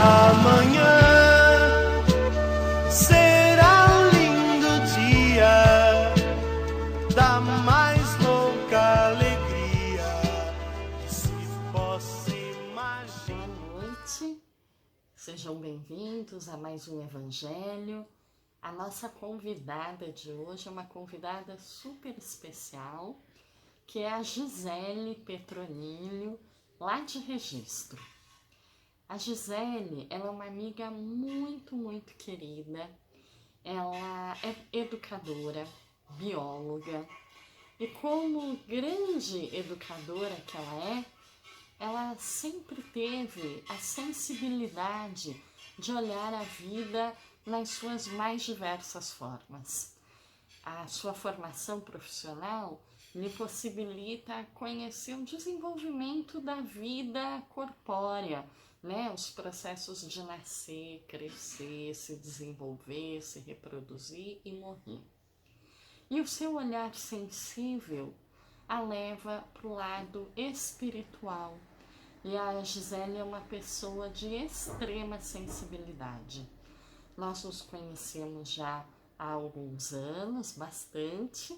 amanhã será um lindo dia da mais louca alegria que se possa imaginar. Boa noite, sejam bem-vindos a mais um Evangelho. A nossa convidada de hoje é uma convidada super especial, que é a Gisele Petronilho, lá de Registro. A Gisele, ela é uma amiga muito querida, ela é educadora, bióloga, e como grande educadora que ela sempre teve a sensibilidade de olhar a vida nas suas mais diversas formas. A sua formação profissional lhe possibilita conhecer o desenvolvimento da vida corpórea, né? Os processos de nascer, crescer, se desenvolver, se reproduzir e morrer. E o seu olhar sensível a leva para o lado espiritual. E a Gisele é uma pessoa de extrema sensibilidade. Nós nos conhecemos já há alguns anos, bastante,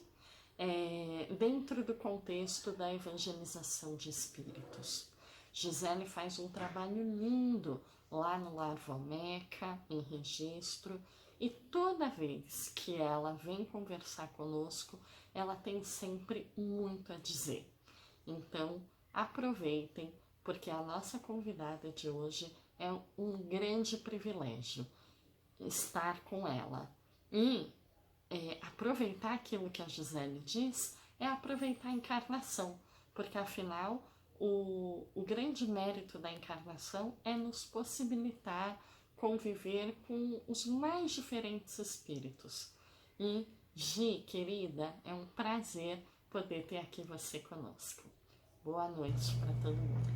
dentro do contexto da evangelização de espíritos. Gisele faz um trabalho lindo lá no Lar Valmeca, em Registro, e toda vez que ela vem conversar conosco, ela tem sempre muito a dizer. Então, aproveitem, porque a nossa convidada de hoje é um grande privilégio estar com ela. E aproveitar aquilo que a Gisele diz é aproveitar a encarnação, porque afinal o grande mérito da encarnação é nos possibilitar conviver com os mais diferentes espíritos. E Gi, querida, é um prazer poder ter aqui você conosco. Boa noite para todo mundo.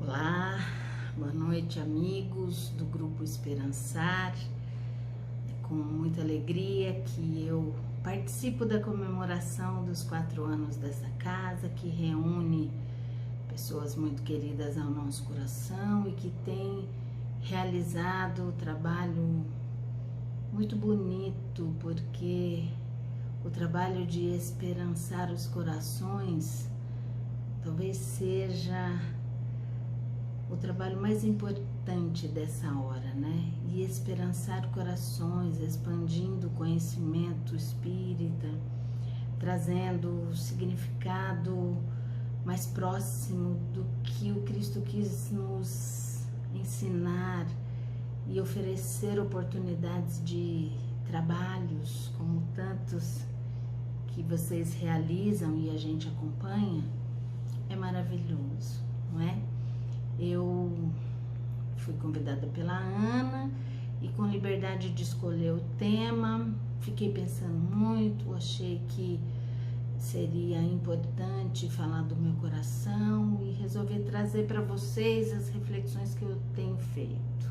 Olá, boa noite, amigos do Grupo Esperançar. É com muita alegria que eu participo da comemoração dos 4 anos dessa casa, que reúne pessoas muito queridas ao nosso coração e que tem realizado um trabalho muito bonito, porque o trabalho de esperançar os corações talvez seja o trabalho mais importante dessa hora, né? E esperançar corações, expandindo o conhecimento espírita, trazendo o significado mais próximo do que o Cristo quis nos ensinar e oferecer oportunidades de trabalhos como tantos que vocês realizam e a gente acompanha, é maravilhoso, não é? Eu fui convidada pela Ana e com liberdade de escolher o tema, fiquei pensando muito, achei que seria importante falar do meu coração e resolvi trazer para vocês as reflexões que eu tenho feito.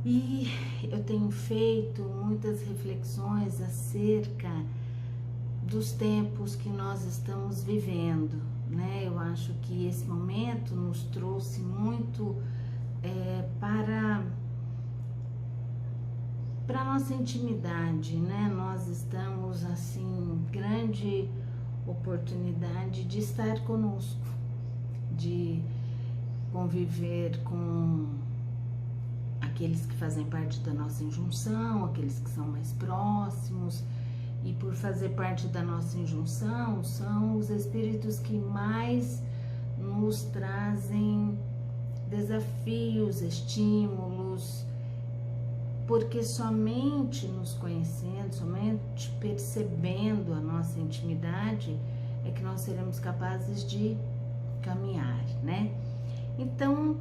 E eu tenho feito muitas reflexões acerca dos tempos que nós estamos vivendo, né? Eu acho que esse momento nos trouxe muito para a nossa intimidade, né? Nós estamos, assim, grande oportunidade de estar conosco, de conviver com aqueles que fazem parte da nossa injunção, aqueles que são mais próximos. E por fazer parte da nossa injunção, são os espíritos que mais nos trazem desafios, estímulos, porque somente nos conhecendo, somente percebendo a nossa intimidade, é que nós seremos capazes de caminhar, né? Então,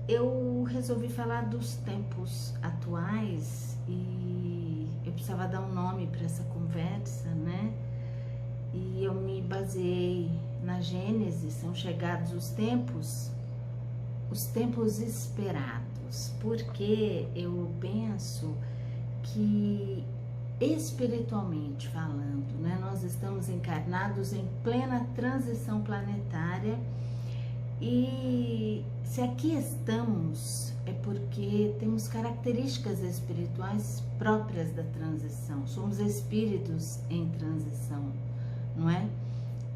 eu resolvi falar dos tempos atuais e eu precisava dar um nome para essa conversa, né? E eu me baseei na Gênesis, são chegados os tempos esperados, porque eu penso que espiritualmente falando, né, nós estamos encarnados em plena transição planetária E se aqui estamos, é porque temos características espirituais próprias da transição. Somos espíritos em transição, não é?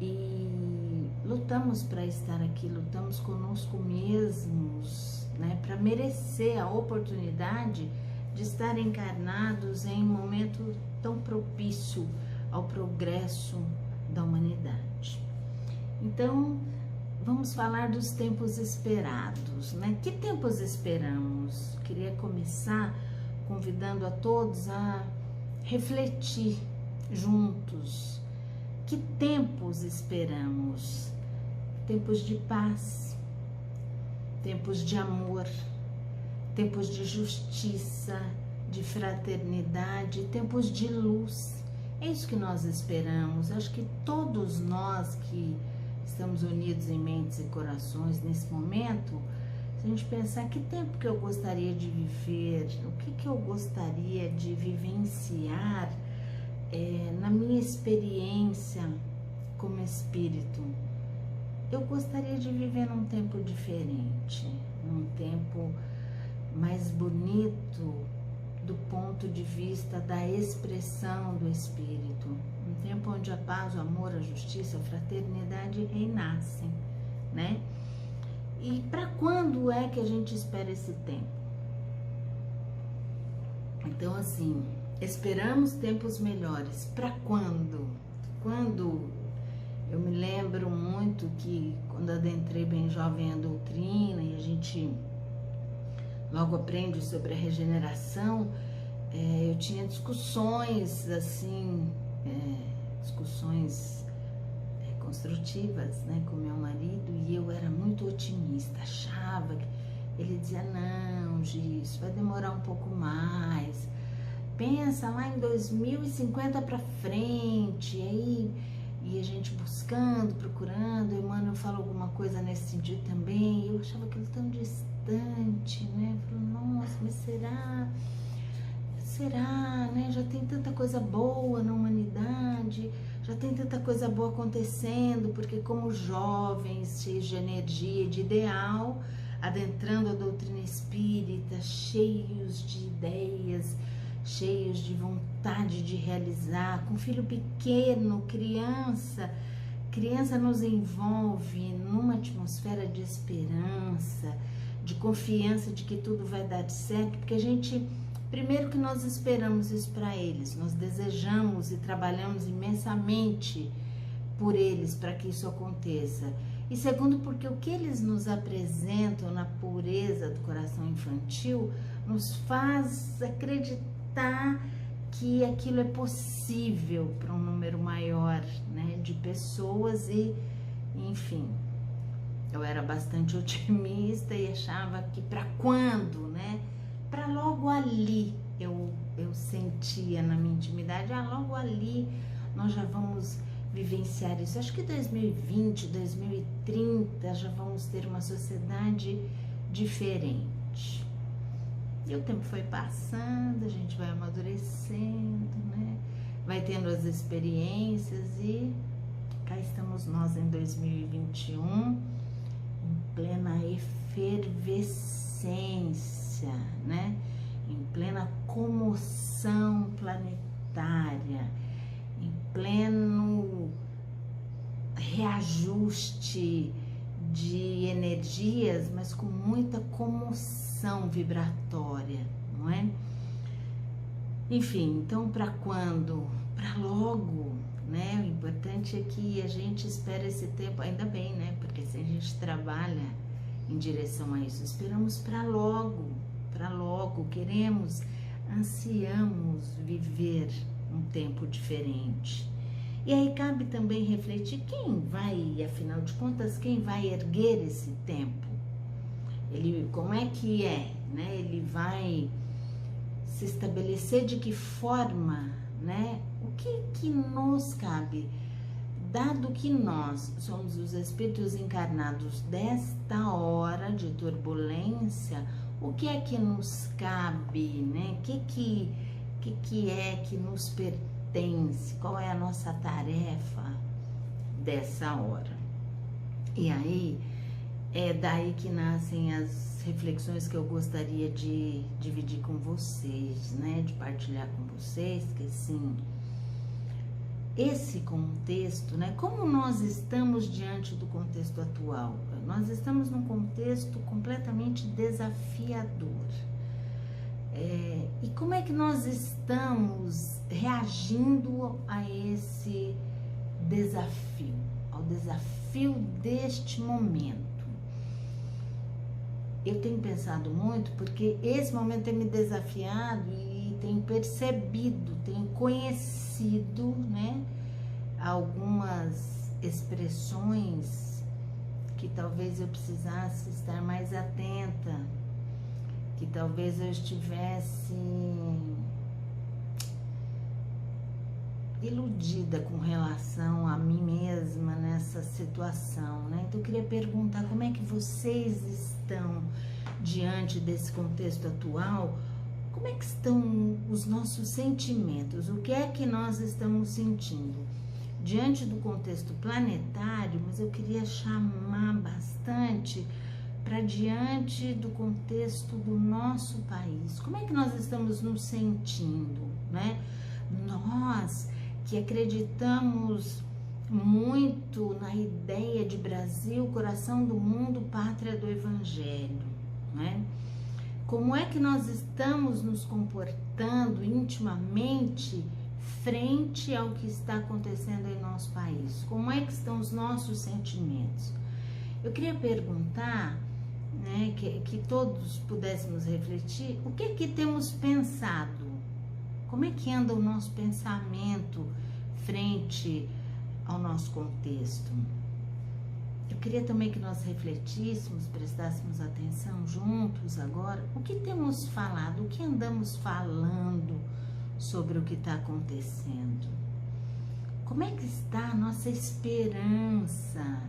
E lutamos para estar aqui, lutamos conosco mesmos, né? Para merecer a oportunidade de estar encarnados em um momento tão propício ao progresso da humanidade. Então, vamos falar dos tempos esperados, né? Que tempos esperamos? Queria começar convidando a todos a refletir juntos. Que tempos esperamos? Tempos de paz, tempos de amor, tempos de justiça, de fraternidade, tempos de luz. É isso que nós esperamos. Acho que todos nós que estamos unidos em mentes e corações nesse momento, se a gente pensar que tempo que eu gostaria de viver, o que eu gostaria de vivenciar na minha experiência como espírito, eu gostaria de viver num tempo diferente, num tempo mais bonito do ponto de vista da expressão do espírito, um tempo onde a paz, o amor, a justiça, a fraternidade reinassem, né? E para quando é que a gente espera esse tempo? Então, assim, esperamos tempos melhores. Para quando? Quando? Eu me lembro muito que quando adentrei bem jovem a doutrina e a gente logo aprende sobre a regeneração, eu tinha discussões assim, discussões construtivas, né, com meu marido, e eu era muito otimista, achava que ele dizia, não, Giz, vai demorar um pouco mais, pensa lá em 2050 para frente, e a gente buscando, procurando, Emmanuel fala alguma coisa nesse sentido também, e eu achava aquilo tão distante, né, eu falei, nossa, mas será, né, já tem tanta coisa boa na humanidade, já tem tanta coisa boa acontecendo, porque como jovens, cheios de energia, de ideal, adentrando a doutrina espírita, cheios de ideias, cheios de vontade de realizar, com filho pequeno, criança nos envolve numa atmosfera de esperança, de confiança de que tudo vai dar certo, porque a gente, primeiro que nós esperamos isso para eles, nós desejamos e trabalhamos imensamente por eles para que isso aconteça. E segundo, porque o que eles nos apresentam na pureza do coração infantil nos faz acreditar que aquilo é possível para um número maior, né, de pessoas e, enfim, eu era bastante otimista e achava que para quando, né, para logo ali, eu sentia na minha intimidade, logo ali nós já vamos vivenciar isso. Acho que 2020, 2030 já vamos ter uma sociedade diferente. E o tempo foi passando, a gente vai amadurecendo, né? Vai tendo as experiências e cá estamos nós em 2021, em plena efervescência, né? Em plena comoção planetária, em pleno reajuste de energias, mas com muita comoção vibratória, não é? Enfim, então para quando? Para logo, né? O importante é que a gente espera esse tempo, ainda bem, né? Porque se a gente trabalha em direção a isso, esperamos para logo, queremos, ansiamos viver um tempo diferente. E aí cabe também refletir quem vai, afinal de contas, quem vai erguer esse tempo? Ele, como é que é, né? Ele vai se estabelecer de que forma, né? O que nos cabe, dado que nós somos os espíritos encarnados desta hora de turbulência, o que é que nos cabe, né? O que é que nos pertence? Qual é a nossa tarefa dessa hora? E aí É daí que nascem as reflexões que eu gostaria de dividir com vocês, né? De partilhar com vocês, que assim, esse contexto, né? Como nós estamos diante do contexto atual? Nós estamos num contexto completamente desafiador. E como é que nós estamos reagindo a esse desafio, ao desafio deste momento? Eu tenho pensado muito porque esse momento tem me desafiado e tenho percebido, tenho conhecido, né, algumas expressões que talvez eu precisasse estar mais atenta, que talvez eu estivesse iludida com relação a mim mesma nessa situação, né? Então eu queria perguntar como é que vocês estão diante desse contexto atual, como é que estão os nossos sentimentos, o que é que nós estamos sentindo diante do contexto planetário, mas eu queria chamar bastante para diante do contexto do nosso país. Como é que nós estamos nos sentindo, né? Nós que acreditamos muito na ideia de Brasil, coração do mundo, pátria do Evangelho, né? Como é que nós estamos nos comportando intimamente frente ao que está acontecendo em nosso país? Como é que estão os nossos sentimentos? Eu queria perguntar, né, que todos pudéssemos refletir, o que é que temos pensado? Como é que anda o nosso pensamento frente ao nosso contexto? Eu queria também que nós refletíssemos, prestássemos atenção juntos agora, o que temos falado, o que andamos falando sobre o que está acontecendo? Como é que está a nossa esperança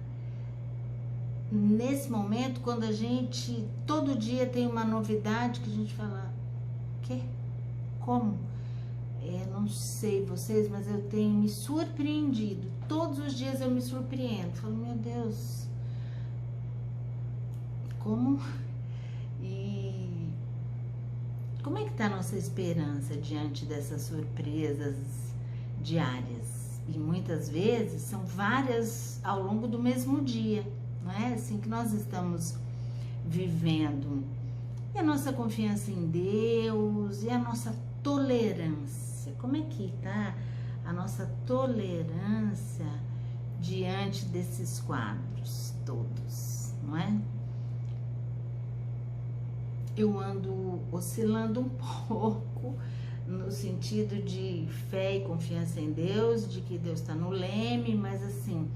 nesse momento, quando a gente todo dia tem uma novidade que a gente fala, quê? Como? Não sei vocês, mas eu tenho me surpreendido. Todos os dias eu me surpreendo. Falo, meu Deus, como? E como é que está a nossa esperança diante dessas surpresas diárias? E muitas vezes são várias ao longo do mesmo dia, não é? Assim que nós estamos vivendo. E a nossa confiança em Deus, e a nossa tolerância. Como é que está a nossa tolerância diante desses quadros todos, não é? Eu ando oscilando um pouco no sentido de fé e confiança em Deus, de que Deus está no leme, mas assim,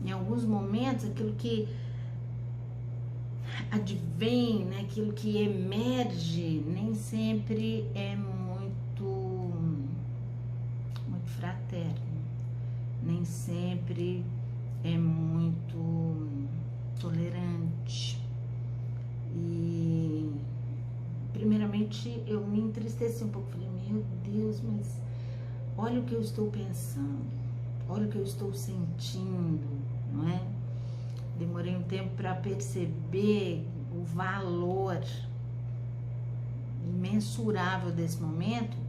em alguns momentos aquilo que advém, né, aquilo que emerge, nem sempre é muito fraterno, nem sempre é muito tolerante. E primeiramente eu me entristeci um pouco, falei, meu Deus, mas olha o que eu estou pensando, olha o que eu estou sentindo, não é? Demorei um tempo para perceber o valor imensurável desse momento,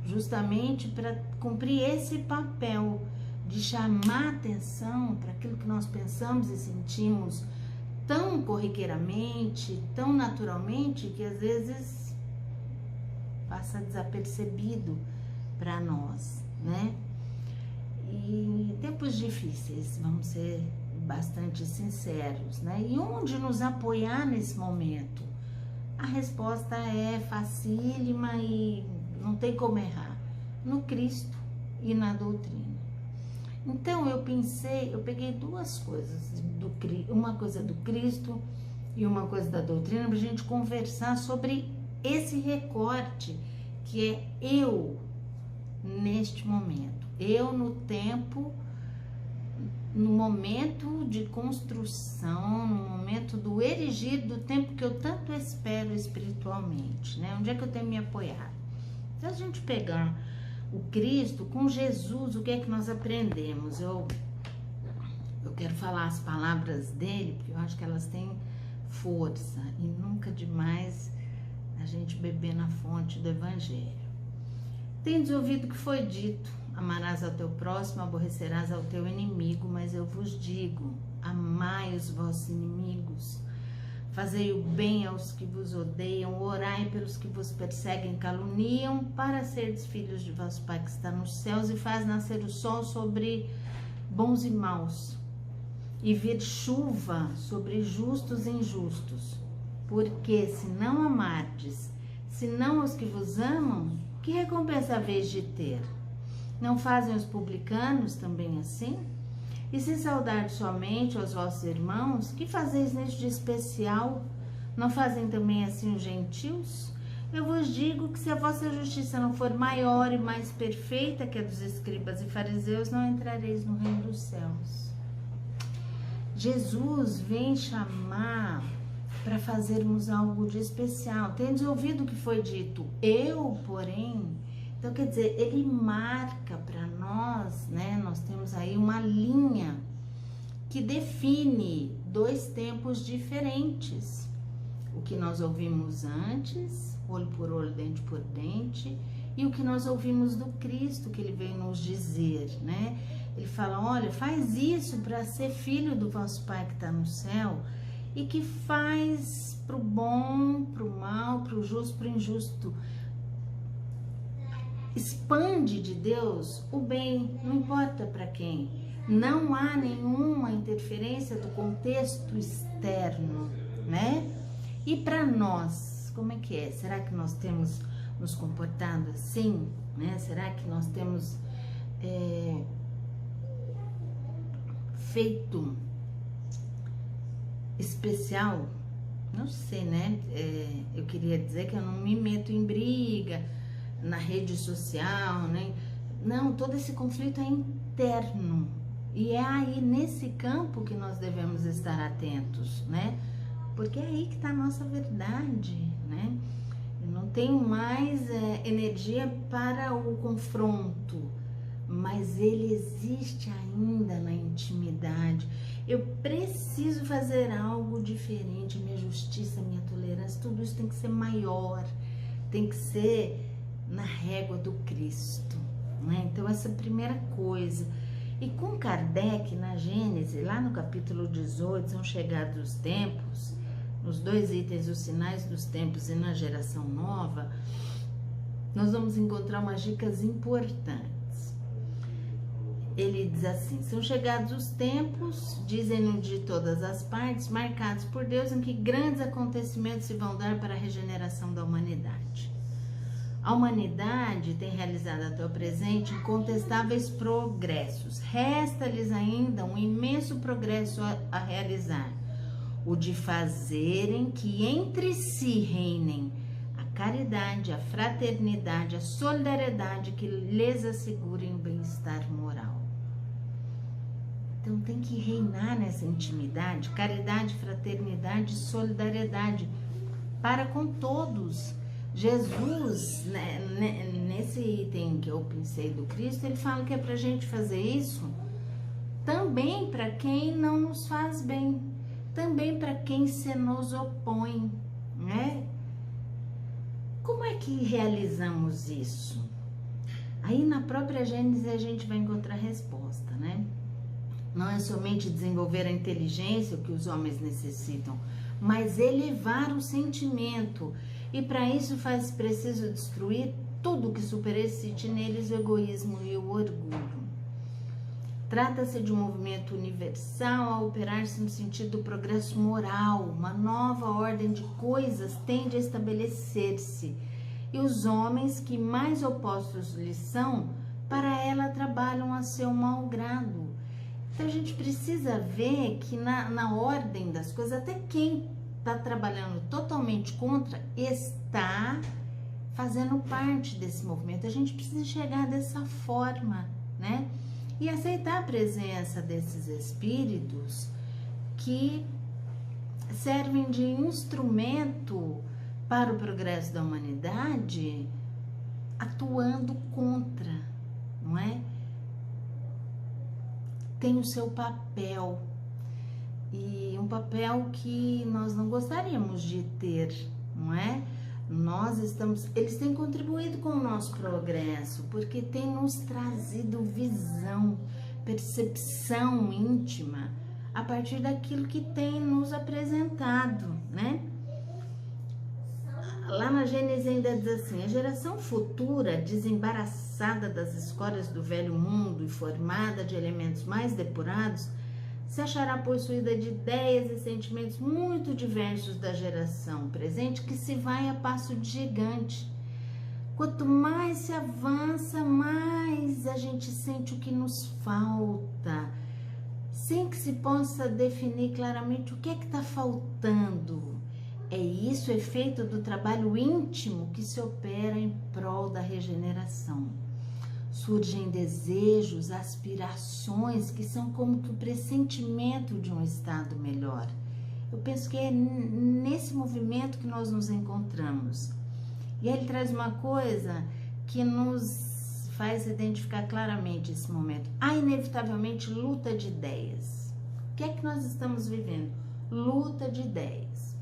justamente para cumprir esse papel de chamar atenção para aquilo que nós pensamos e sentimos tão corriqueiramente, tão naturalmente, que às vezes passa desapercebido para nós, né? E tempos difíceis, vamos ser bastante sinceros, né? E onde nos apoiar nesse momento? A resposta é facílima e não tem como errar, no Cristo e na doutrina. Então eu peguei duas coisas, uma coisa do Cristo e uma coisa da doutrina, para a gente conversar sobre esse recorte que é eu neste momento, eu no tempo, no momento de construção, no momento do erigir do tempo que eu tanto espero espiritualmente, né? Onde é que eu tenho me apoiado? Se a gente pegar o Cristo com Jesus, o que é que nós aprendemos? Eu eu quero falar as palavras dele, porque eu acho que elas têm força, e nunca demais a gente beber na fonte do Evangelho. Tendes ouvido que foi dito: amarás ao teu próximo, aborrecerás ao teu inimigo, mas eu vos digo: amai os vossos inimigos, fazei o bem aos que vos odeiam, orai pelos que vos perseguem, caluniam, para serdes filhos de vosso Pai que está nos céus, e faz nascer o sol sobre bons e maus, e vir chuva sobre justos e injustos. Porque se não amardes, senão os que vos amam, que recompensa haveis de ter? Não fazem os publicanos também assim? E se saudardes somente aos vossos irmãos, que fazeis nisto de especial? Não fazem também assim os gentios? Eu vos digo que se a vossa justiça não for maior e mais perfeita que a dos escribas e fariseus, não entrareis no reino dos céus. Jesus vem chamar para fazermos algo de especial. Tendes ouvido o que foi dito, eu, porém. Então, quer dizer, ele marca para nós, né? Nós temos aí uma linha que define dois tempos diferentes. O que nós ouvimos antes, olho por olho, dente por dente, e o que nós ouvimos do Cristo, que ele veio nos dizer, né? Ele fala: olha, faz isso para ser filho do vosso Pai que está no céu, e que faz para o bom, para o mal, para o justo, para o injusto. Expande de Deus o bem, não importa para quem. Não há nenhuma interferência do contexto externo, né? E para nós, como é que é? Será que nós temos nos comportado assim, né? Será que nós temos feito especial? Não sei, né? Eu queria dizer que eu não me meto em briga na rede social, né? Não, todo esse conflito é interno, e é aí nesse campo que nós devemos estar atentos, né? Porque é aí que está a nossa verdade, né? Eu não tenho mais energia para o confronto, mas ele existe ainda na intimidade. Eu preciso fazer algo diferente, minha justiça, minha tolerância, tudo isso tem que ser maior, tem que ser na régua do Cristo, né? Então, essa é a primeira coisa. E com Kardec, na Gênesis, lá no capítulo 18, são chegados os tempos, nos 2 itens, os sinais dos tempos e na geração nova, nós vamos encontrar umas dicas importantes. Ele diz assim: são chegados os tempos, dizem-no de todas as partes, marcados por Deus, em que grandes acontecimentos se vão dar para a regeneração da humanidade. A humanidade tem realizado até o presente incontestáveis progressos. Resta-lhes ainda um imenso progresso a realizar: o de fazerem que entre si reinem a caridade, a fraternidade, a solidariedade que lhes assegurem o bem-estar moral. Então tem que reinar nessa intimidade, caridade, fraternidade, solidariedade para com todos. Jesus, né, nesse item que eu pensei do Cristo, ele fala que é pra gente fazer isso também para quem não nos faz bem, também para quem se nos opõe, né? Como é que realizamos isso? Aí na própria Gênesis a gente vai encontrar resposta, né? Não é somente desenvolver a inteligência, o que os homens necessitam, mas elevar o sentimento. E para isso faz preciso destruir tudo que superexiste neles, o egoísmo e o orgulho. Trata-se de um movimento universal a operar-se no sentido do progresso moral. Uma nova ordem de coisas tende a estabelecer-se, e os homens que mais opostos lhes são, para ela trabalham a seu mau grado. Então a gente precisa ver que na ordem das coisas, até quem está trabalhando totalmente contra está fazendo parte desse movimento. A gente precisa chegar dessa forma, né? E aceitar a presença desses espíritos que servem de instrumento para o progresso da humanidade, atuando contra, não é? tem o seu papel, e um papel que nós não gostaríamos de ter, não é? Eles têm contribuído com o nosso progresso, porque têm nos trazido visão, percepção íntima, a partir daquilo que tem nos apresentado, né? Lá na Gênesis ainda diz assim: a geração futura, desembaraçada das escórias do velho mundo e formada de elementos mais depurados, se achará possuída de ideias e sentimentos muito diversos da geração presente, que se vai a passo de gigante. Quanto mais se avança, mais a gente sente o que nos falta, sem que se possa definir claramente o que é que está faltando. É isso o efeito do trabalho íntimo que se opera em prol da regeneração. Surgem desejos, aspirações que são como que o pressentimento de um estado melhor. Eu penso que é nesse movimento que nós nos encontramos. E aí ele traz uma coisa que nos faz identificar claramente esse momento. Há inevitavelmente luta de ideias. O que é que nós estamos vivendo? Luta de ideias.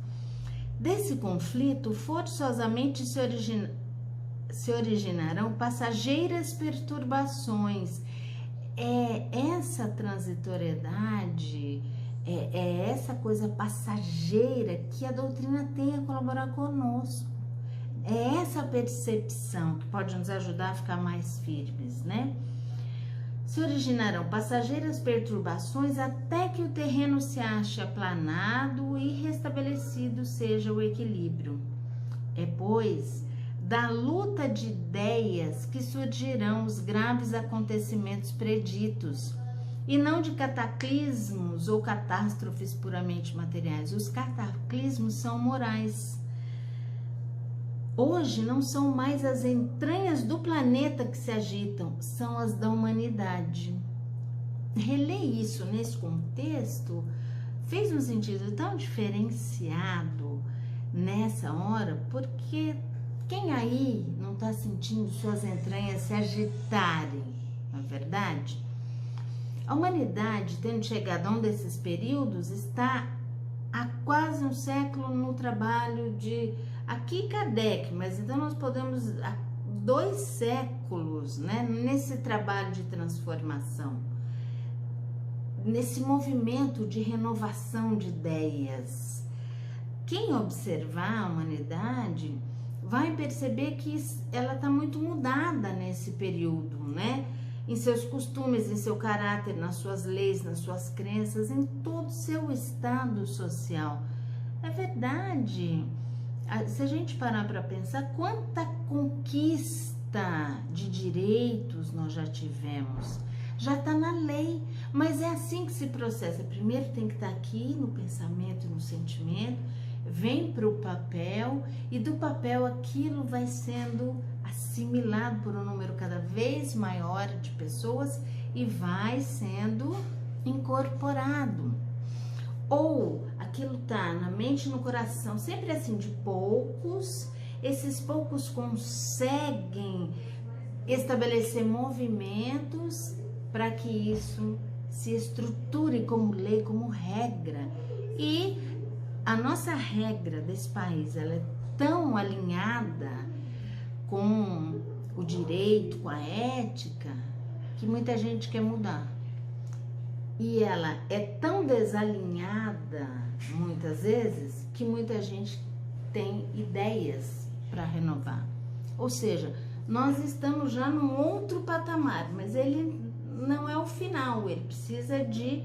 Desse conflito, forçosamente se originarão passageiras perturbações. É essa transitoriedade, é essa coisa passageira que a doutrina tem a colaborar conosco. É essa percepção que pode nos ajudar a ficar mais firmes, né? Se originarão passageiras perturbações até que o terreno se ache aplanado e restabelecido seja o equilíbrio. É, pois, da luta de ideias que surgirão os graves acontecimentos preditos, e não de cataclismos ou catástrofes puramente materiais. Os cataclismos são morais. Hoje não são mais as entranhas do planeta que se agitam, são as da humanidade. Reler isso nesse contexto fez um sentido tão diferenciado nessa hora, porque quem aí não está sentindo suas entranhas se agitarem, não é verdade? A humanidade, tendo chegado a um desses períodos, está há quase um século no trabalho de... Aqui Kardec, mas então nós podemos... Há 2 séculos, né, nesse trabalho de transformação, nesse movimento de renovação de ideias. Quem observar a humanidade vai perceber que ela está muito mudada nesse período, né? Em seus costumes, em seu caráter, nas suas leis, nas suas crenças, em todo o seu estado social. É verdade. Se a gente parar para pensar, quanta conquista de direitos nós já tivemos. Já está na lei, mas é assim que se processa. Primeiro tem que estar aqui no pensamento e no sentimento, vem para o papel, e do papel aquilo vai sendo assimilado por um número cada vez maior de pessoas e vai sendo incorporado. Ou aquilo tá na mente e no coração, sempre assim, de poucos. Esses poucos conseguem estabelecer movimentos para que isso se estruture como lei, como regra. E a nossa regra desse país, ela é tão alinhada com o direito, com a ética, que muita gente quer mudar. E ela é tão desalinhada, muitas vezes, que muita gente tem ideias para renovar. Ou seja, nós estamos já num outro patamar, mas ele não é o final, ele precisa de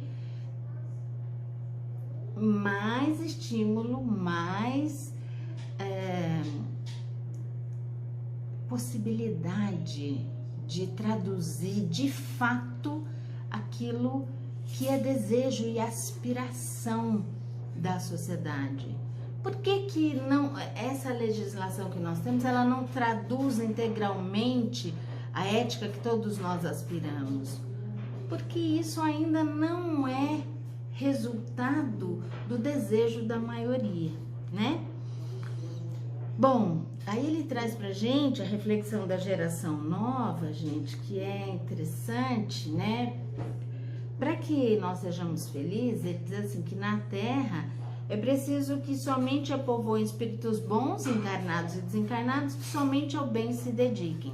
mais estímulo, mais possibilidade de traduzir de fato aquilo que é desejo e aspiração da sociedade. Por que não, essa legislação que nós temos, ela não traduz integralmente a ética que todos nós aspiramos? Porque isso ainda não é resultado do desejo da maioria, né? Bom, aí ele traz pra gente a reflexão da geração nova, gente, que é interessante, né? Para que nós sejamos felizes, ele diz assim, que na Terra é preciso que somente a povoem espíritos bons, encarnados e desencarnados, que somente ao bem se dediquem.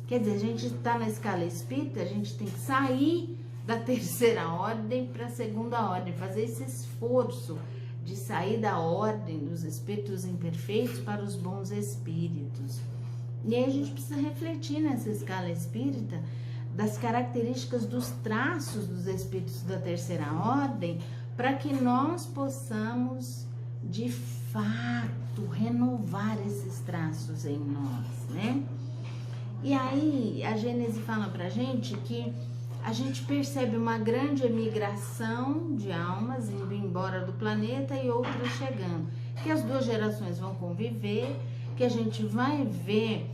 Quer dizer, a gente está na escala espírita, a gente tem que sair da terceira ordem para a segunda ordem, fazer esse esforço de sair da ordem dos espíritos imperfeitos para os bons espíritos. E aí a gente precisa refletir nessa escala espírita das características dos traços dos espíritos da terceira ordem, para que nós possamos, de fato, renovar esses traços em nós, né? E aí a Gênese fala pra gente que a gente percebe uma grande emigração de almas indo embora do planeta e outras chegando, que as duas gerações vão conviver, que a gente vai ver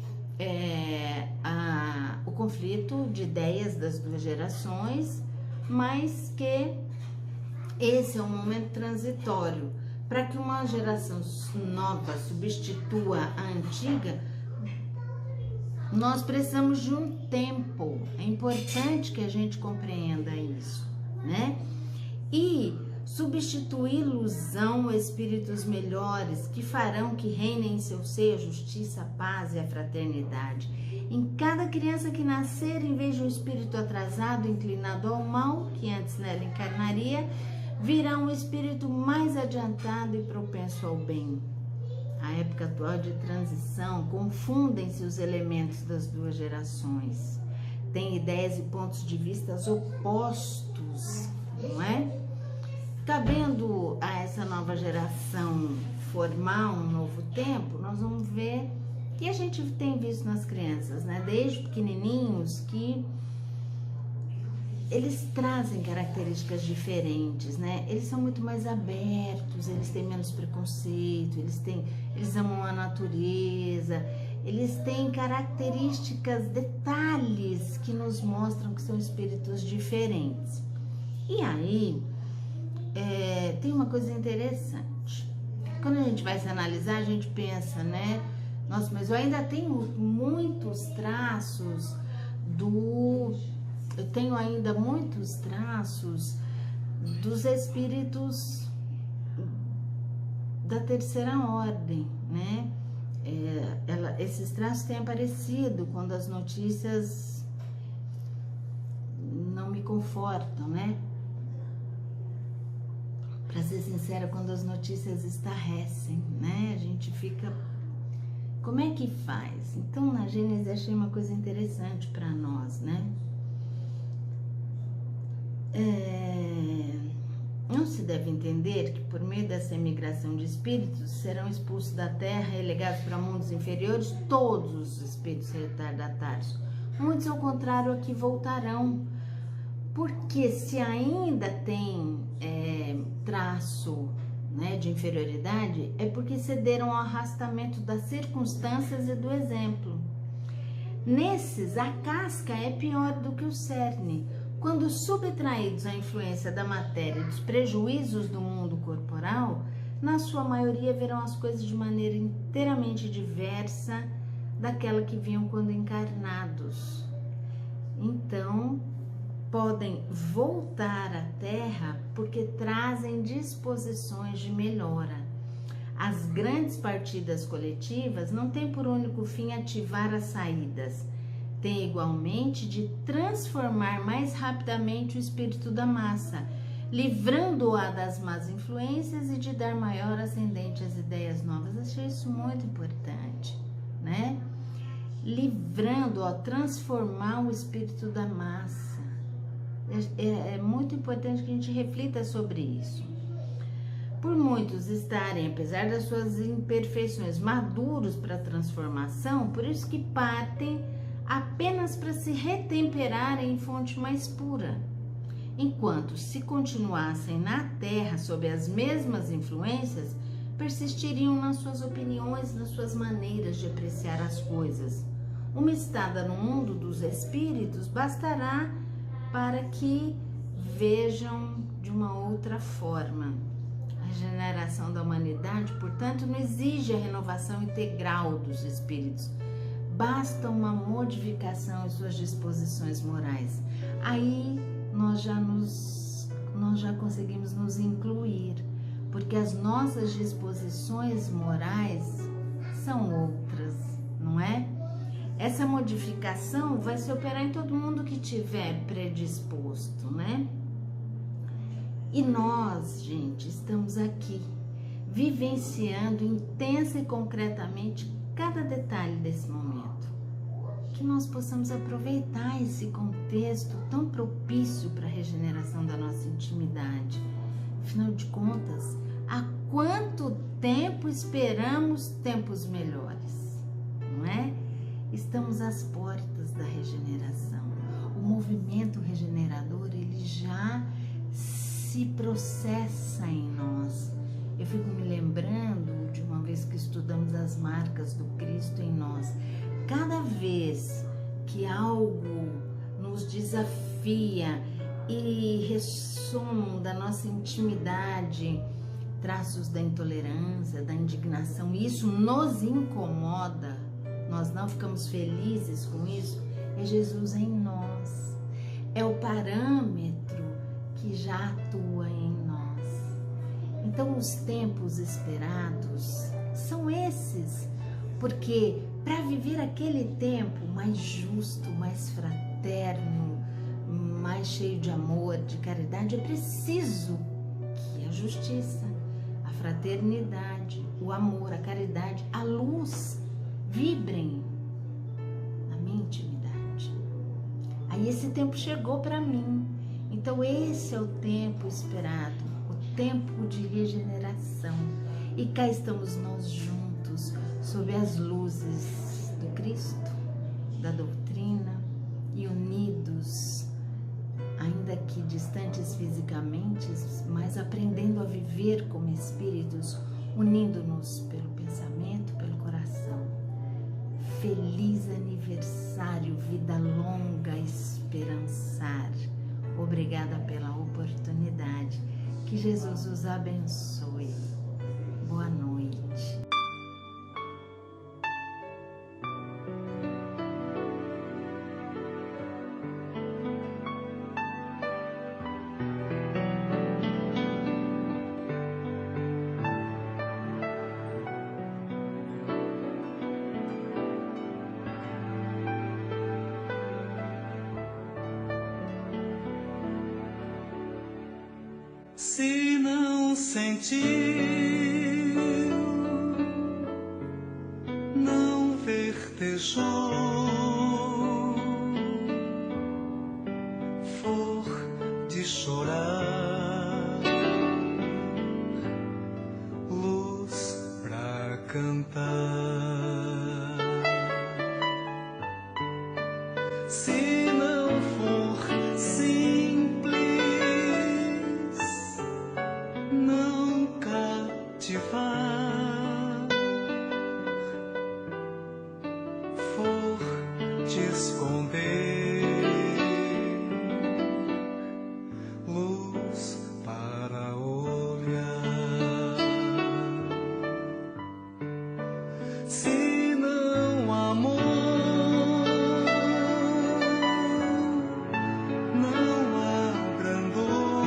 o conflito de ideias das duas gerações, mas que esse é um momento transitório. Para que uma geração nova substitua a antiga, nós precisamos de um tempo. É importante que a gente compreenda isso, né? E substituir ilusão, espíritos melhores que farão que reine em seu seio a justiça, a paz e a fraternidade. Em cada criança que nascer, em vez de um espírito atrasado, inclinado ao mal, que antes nela encarnaria, virá um espírito mais adiantado e propenso ao bem. A época atual de transição, confundem-se os elementos das duas gerações. Tem ideias e pontos de vista opostos, não é? Cabendo a essa nova geração formar um novo tempo, nós vamos ver, e a gente tem visto nas crianças, né? Desde pequenininhos, que eles trazem características diferentes, né? Eles são muito mais abertos, eles têm menos preconceito, eles amam a natureza, eles têm características, detalhes que nos mostram que são espíritos diferentes. E aí, tem uma coisa interessante. Quando a gente vai se analisar, a gente pensa, né? Nossa, mas eu ainda tenho muitos traços Eu tenho ainda muitos traços dos espíritos da terceira ordem, né? Esses traços têm aparecido quando as notícias não me confortam, né? Para ser sincera, quando as notícias estarrecem, né? A gente fica... Como é que faz? Então, na Gênese, achei uma coisa interessante para nós, né? Não se deve entender que por meio dessa imigração de espíritos serão expulsos da terra e legados para mundos inferiores todos os espíritos retardatários. Muitos, ao contrário, aqui voltarão, porque se ainda tem traço, né, de inferioridade, é porque cederam ao arrastamento das circunstâncias e do exemplo. Nesses, a casca é pior do que o cerne. Quando subtraídos à influência da matéria e dos prejuízos do mundo corporal, na sua maioria verão as coisas de maneira inteiramente diversa daquela que viam quando encarnados. Então, podem voltar à Terra porque trazem disposições de melhora. As grandes partidas coletivas não têm por único fim ativar as saídas, tem igualmente de transformar mais rapidamente o espírito da massa, livrando-a das más influências e de dar maior ascendente às ideias novas. Achei isso muito importante, né? Livrando-a, transformar o espírito da massa. É muito importante que a gente reflita sobre isso. Por muitos estarem, apesar das suas imperfeições, maduros para a transformação, por isso que partem apenas para se retemperarem em fonte mais pura. Enquanto, se continuassem na Terra sob as mesmas influências, persistiriam nas suas opiniões, nas suas maneiras de apreciar as coisas. Uma estada no mundo dos espíritos bastará para que vejam de uma outra forma. A regeneração da humanidade, portanto, não exige a renovação integral dos espíritos. Basta uma modificação em suas disposições morais. Aí nós já conseguimos nos incluir, porque as nossas disposições morais são outras, não é? Essa modificação vai se operar em todo mundo que tiver predisposto, né? E nós, gente, estamos aqui vivenciando intensa e concretamente cada detalhe desse momento. Que nós possamos aproveitar esse contexto tão propício para a regeneração da nossa intimidade. Afinal de contas, há quanto tempo esperamos tempos melhores, não é? Estamos às portas da regeneração. O movimento regenerador, ele já se processa em nós. Eu fico me lembrando de uma vez que estudamos as marcas do Cristo em nós. Cada vez que algo nos desafia e ressonam da nossa intimidade, traços da intolerância, da indignação, isso nos incomoda, nós não ficamos felizes com isso, é Jesus em nós, é o parâmetro que já atua em nós. Então os tempos esperados são esses, porque para viver aquele tempo mais justo, mais fraterno, mais cheio de amor, de caridade, é preciso que a justiça, a fraternidade, o amor, a caridade, a luz vibrem na minha intimidade. Aí esse tempo chegou para mim. Então esse é o tempo esperado, o tempo de regeneração. E cá estamos nós juntos, sob as luzes do Cristo, da doutrina, e unidos, ainda que distantes fisicamente, mas aprendendo a viver como espíritos, unindo-nos pelo pensamento, pelo coração. Feliz aniversário, vida longa, esperançar. Obrigada pela oportunidade. Que Jesus os abençoe. Boa noite. Se não sentiu, não vertejou, for de chorar, luz pra cantar. Se não for simples, não cativar, for te esconder, luz para olhar. Se não amor, não abrandou,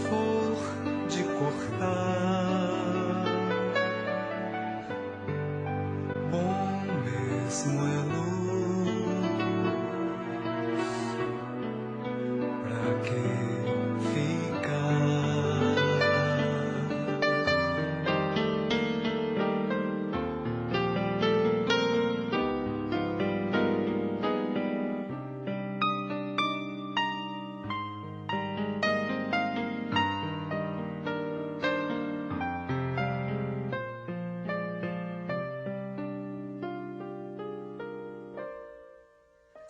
for de cortar, bom mesmo é luz, pra que ficar?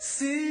Se